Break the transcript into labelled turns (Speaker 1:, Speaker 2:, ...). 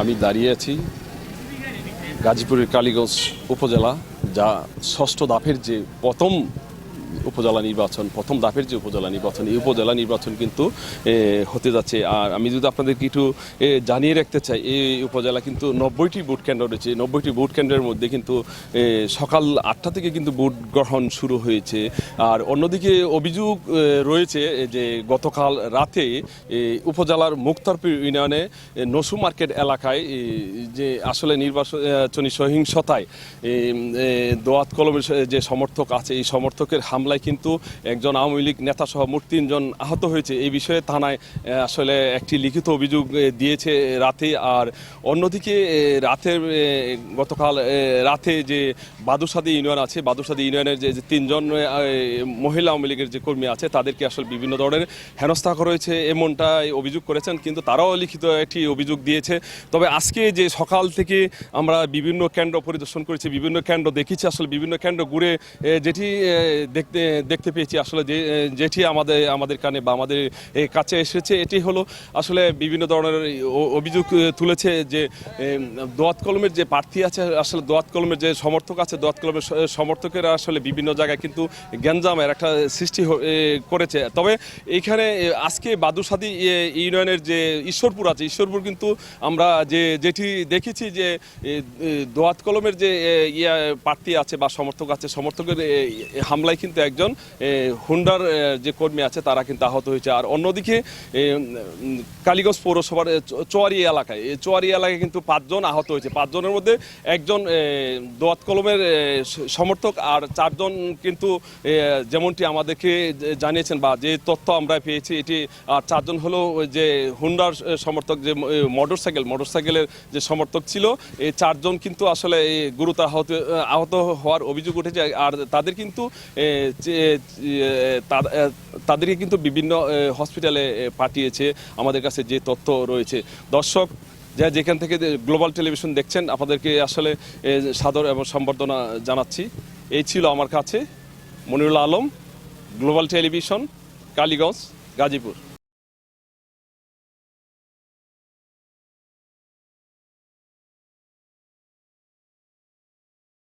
Speaker 1: আমি দাঁড়িয়ে আছি গাজীপুরের কালীগঞ্জ উপজেলা, যা ষষ্ঠ ধাপের যে প্রথম উপজেলা নির্বাচন, এই উপজেলা নির্বাচন কিন্তু হতে যাচ্ছে। আর আমি যদি আপনাদেরকে একটু জানিয়ে রাখতে চাই, এই উপজেলা কিন্তু 90টি ভোট কেন্দ্র রয়েছে। 90টি ভোট কেন্দ্রের মধ্যে কিন্তু সকাল 8টা থেকে কিন্তু ভোট গ্রহণ শুরু হয়েছে। আর অন্যদিকে অভিযোগ রয়েছে যে গতকাল রাতে উপজেলার মুক্তারপুর ইউনিয়নে নসু মার্কেট এলাকায় যে আসলে নির্বাচনী সহিংসতায় দোয়াত কলমের যে সমর্থক আছে, এই সমর্থকের হামলায় কিন্তু একজন আওয়ামী লীগ নেতা সহ মোট 3 জন আহত হয়েছে। এই বিষয়ে থানায় আসলে একটি লিখিত অভিযোগ দিয়েছে রাতে। আর অন্যদিকে গতকাল রাতে যে বাদুসাদি ইউনিয়ন আছে, বাদুসাদি ইউনিয়নের যে 3 জন মহিলা আওয়ামী লীগের যে কর্মী আছে, তাদেরকে আসলে বিভিন্ন ধরনের হেনস্থা করা হয়েছে এমনটাই অভিযোগ করেছেন, কিন্তু তারাও লিখিত একটি অভিযোগ দিয়েছে। তবে আজকে যে সকাল থেকে আমরা বিভিন্ন কেন্দ্র পরিদর্শন করেছি, বিভিন্ন কেন্দ্র দেখেছি, আসলে বিভিন্ন কেন্দ্র ঘুরে যেটি দেখতে পেয়েছি, আসলে যেটি আমাদের কানে বা আমাদের কাছে এসেছে, এটি হলো আসলে বিভিন্ন ধরনের অভিযোগ তুলেছে যে দোয়াত কলমের যে প্রার্থী আছে, আসলে দোয়াত কলমের যে সমর্থক আছে, দোয়াত কলমের সমর্থকেরা আসলে বিভিন্ন জায়গায় কিন্তু গ্যাঞ্জামের একটা সৃষ্টি করেছে। তবে এইখানে আজকে বাদুসাদি ইউনিয়নের যে ঈশ্বরপুর আছে, ঈশ্বরপুর কিন্তু আমরা যেটি দেখেছি যে দোয়াত কলমের যে প্রার্থী আছে বা সমর্থক আছে, সমর্থকের হামলায় কিন্তু একজন হুন্ডার যে কর্মী আছে তারা কিন্তু আহত হয়েছে। আর অন্যদিকে কালীগঞ্জ পৌরসভার চোয়ারি এলাকায় কিন্তু 5 জন আহত হয়েছে। 5 জনের মধ্যে একজন দোয়াত কলমের সমর্থক, আর 4 জন কিন্তু যেমনটি আমাদেরকে জানিয়েছেন বা যে তথ্য আমরা পেয়েছি, এটি আর 4 জন হলো যে হুন্ডার সমর্থক, যে মোটরসাইকেলের যে সমর্থক ছিল। এই 4 জন কিন্তু আসলে গুরুতর আহত হওয়ার অভিযোগ উঠেছে। আর তাদেরকে কিন্তু বিভিন্ন হসপিটালে পাঠিয়েছে, আমাদের কাছে যে তথ্য রয়েছে। দর্শক যেখান থেকে গ্লোবাল টেলিভিশন দেখছেন, আপনাদেরকে আসলে সাদর এবং সম্বর্ধনা জানাচ্ছি। এই ছিল আমার কাছে মনিরুল আলম, গ্লোবাল টেলিভিশন, কালীগঞ্জ, গাজীপুর।